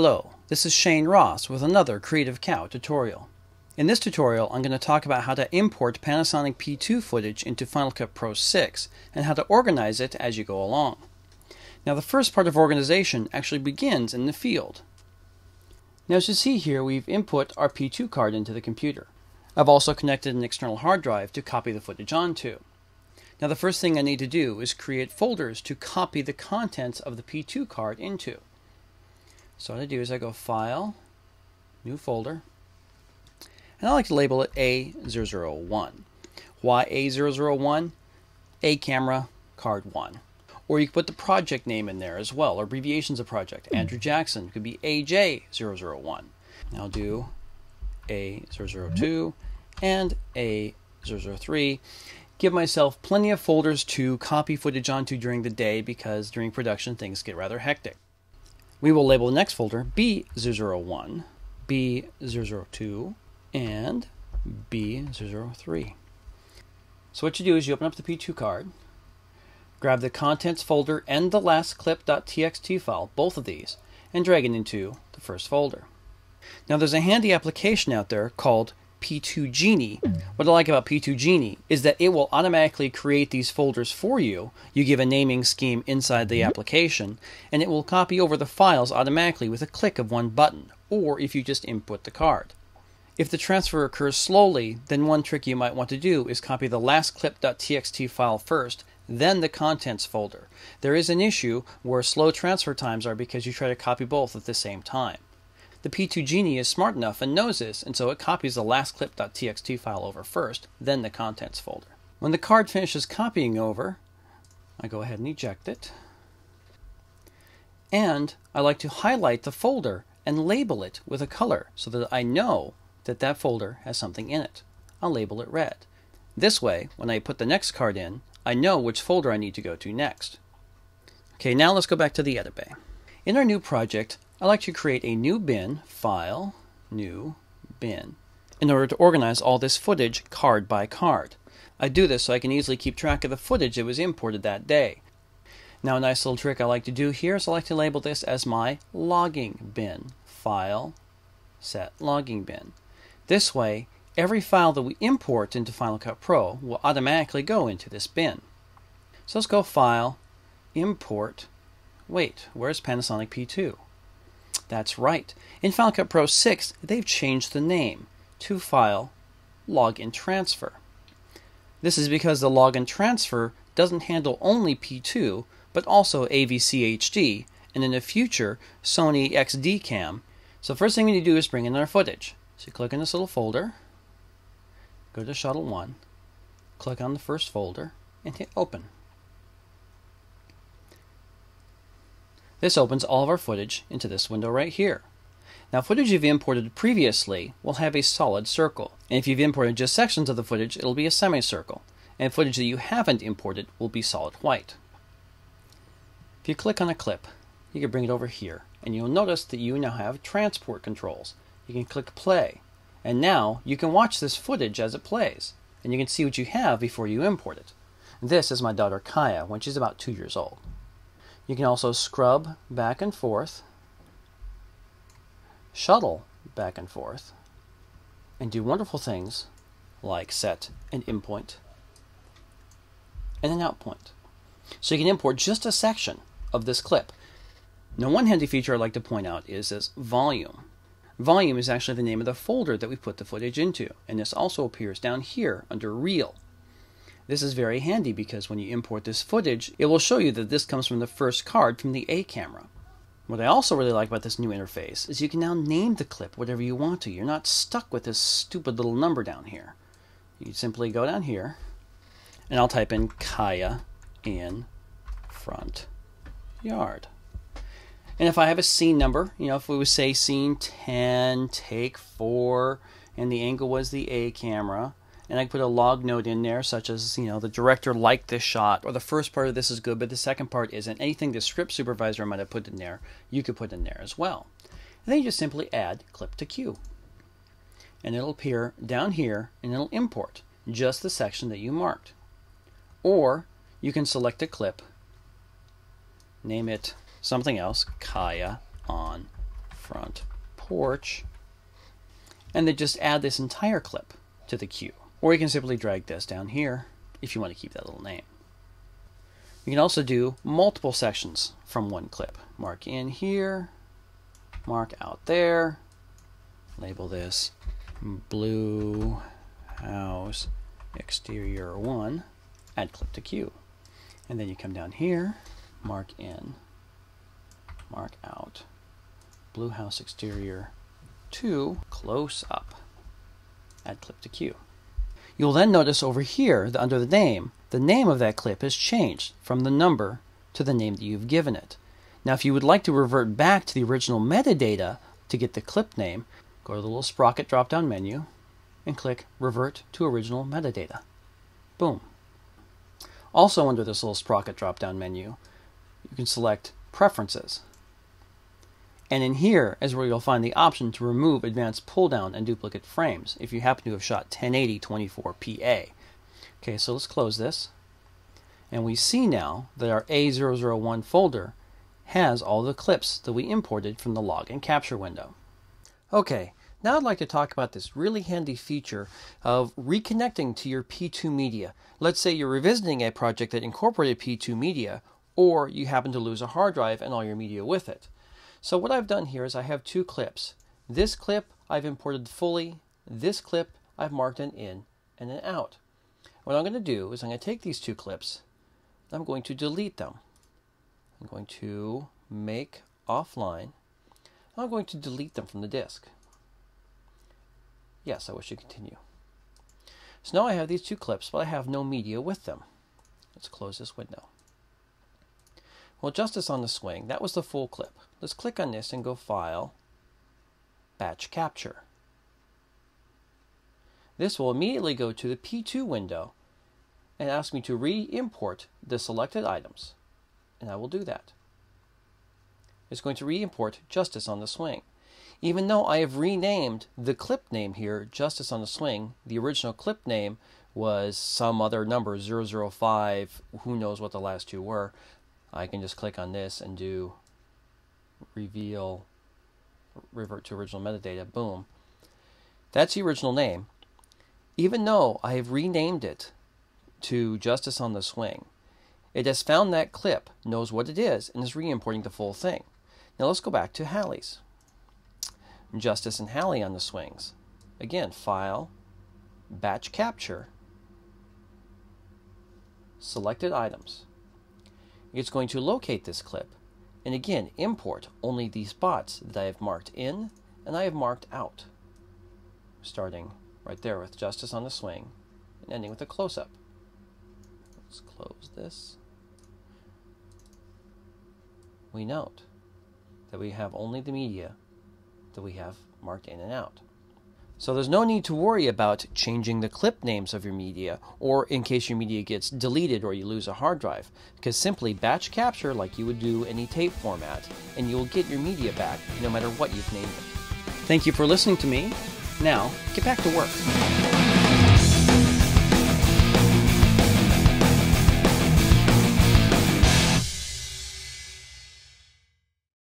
Hello, this is Shane Ross with another Creative Cow tutorial. In this tutorial, I'm going to talk about how to import Panasonic P2 footage into Final Cut Pro 6 and how to organize it as you go along. Now, the first part of organization actually begins in the field. Now, as you see here, we've input our P2 card into the computer. I've also connected an external hard drive to copy the footage onto. Now, the first thing I need to do is create folders to copy the contents of the P2 card into. So what I do is I go File, New Folder, and I like to label it A001. Why A001? A camera, card 1. Or you can put the project name in there as well, or abbreviations of project. Andrew Jackson could be AJ001. I'll do A002 and A003. Give myself plenty of folders to copy footage onto during the day because during production things get rather hectic. We will label the next folder B001, B002, and B003. So what you do is you open up the P2 card, grab the contents folder and the last clip.txt file, both of these, and drag it into the first folder. Now there's a handy application out there called P2 Genie. What I like about P2 Genie is that it will automatically create these folders for you. You give a naming scheme inside the application, and it will copy over the files automatically with a click of one button, or if you just input the card. If the transfer occurs slowly, then one trick you might want to do is copy the last clip.txt file first, then the contents folder. There is an issue where slow transfer times are because you try to copy both at the same time. The P2 Genie is smart enough and knows this, and so it copies the last clip.txt file over first, then the contents folder. When the card finishes copying over, I go ahead and eject it. And I like to highlight the folder and label it with a color so that I know that that folder has something in it. I'll label it red. This way, when I put the next card in, I know which folder I need to go to next. Okay, now let's go back to the edit bay. In our new project, I like to create a new bin, File, New, Bin, in order to organize all this footage card by card. I do this so I can easily keep track of the footage that was imported that day. Now a nice little trick I like to do here is I like to label this as my logging bin, File, Set Logging Bin. This way, every file that we import into Final Cut Pro will automatically go into this bin. So let's go File, Import. Wait, where's Panasonic P2? That's right. In Final Cut Pro 6, they've changed the name to File Login Transfer. This is because the Login Transfer doesn't handle only P2, but also AVC HD, and in the future, Sony XD Cam. So first thing we need to do is bring in our footage. So you click on this little folder, go to Shuttle 1, click on the first folder, and hit Open. This opens all of our footage into this window right here. Now, footage you've imported previously will have a solid circle, and if you've imported just sections of the footage, it'll be a semicircle, and footage that you haven't imported will be solid white. If you click on a clip, you can bring it over here, and you'll notice that you now have transport controls. You can click play, and now you can watch this footage as it plays, and you can see what you have before you import it. This is my daughter Kaya when she's about 2 years old. You can also scrub back and forth, shuttle back and forth, and do wonderful things like set an in point and an out point. So you can import just a section of this clip. Now, one handy feature I'd like to point out is this volume. Volume is actually the name of the folder that we put the footage into, and this also appears down here under Reel. This is very handy because when you import this footage, it will show you that this comes from the first card from the A camera. What I also really like about this new interface is you can now name the clip whatever you want to. You're not stuck with this stupid little number down here. You simply go down here, and I'll type in Kaya in front yard. And if I have a scene number, if we would say scene 10, take 4, and the angle was the A camera, and I can put a log note in there, such as, the director liked this shot, or the first part of this is good, but the second part isn't. Anything the script supervisor might have put in there, you could put in there as well. And then you just simply add clip to queue. And it'll appear down here, and it'll import just the section that you marked. Or you can select a clip, name it something else, Kaya on front porch, and then just add this entire clip to the queue. Or you can simply drag this down here if you want to keep that little name. You can also do multiple sections from one clip. Mark in here, mark out there, label this Blue House Exterior 1, add clip to queue. And then you come down here, mark in, mark out, Blue House Exterior 2, close up, add clip to queue. You'll then notice over here that under the name of that clip has changed from the number to the name that you've given it. Now if you would like to revert back to the original metadata to get the clip name, go to the little sprocket drop-down menu and click Revert to Original Metadata. Boom. Also under this little sprocket drop-down menu, you can select Preferences. And in here is where you'll find the option to remove advanced pull-down and duplicate frames if you happen to have shot 1080 24PA. Okay, so let's close this. And we see now that our A001 folder has all the clips that we imported from the log and capture window. Okay, now I'd like to talk about this really handy feature of reconnecting to your P2 media. Let's say you're revisiting a project that incorporated P2 media, or you happen to lose a hard drive and all your media with it. So what I've done here is I have two clips. This clip I've imported fully. This clip I've marked an in and an out. What I'm going to do is I'm going to take these two clips and I'm going to delete them. I'm going to make offline. I'm going to delete them from the disk. Yes, I wish to continue. So now I have these two clips, but I have no media with them. Let's close this window. Well, Justice on the Swing, that was the full clip. Let's click on this and go File, Batch Capture. This will immediately go to the P2 window and ask me to re-import the selected items, and I will do that. It's going to re-import Justice on the Swing. Even though I have renamed the clip name here, Justice on the Swing, the original clip name was some other number, 005, who knows what the last two were. I can just click on this and do reveal, revert to original metadata, boom. That's the original name. Even though I have renamed it to Justice on the Swing, it has found that clip, knows what it is, and is re-importing the full thing. Now let's go back to Hallie's. Justice and Hallie on the Swings. Again, File, Batch Capture, Selected Items. It's going to locate this clip and again import only the spots that I have marked in and I have marked out, starting right there with Justice on the Swing and ending with a close-up. Let's close this. We note that we have only the media that we have marked in and out. So there's no need to worry about changing the clip names of your media, or in case your media gets deleted or you lose a hard drive, because simply batch capture like you would do any tape format, and you'll get your media back no matter what you've named it. Thank you for listening to me. Now, get back to work.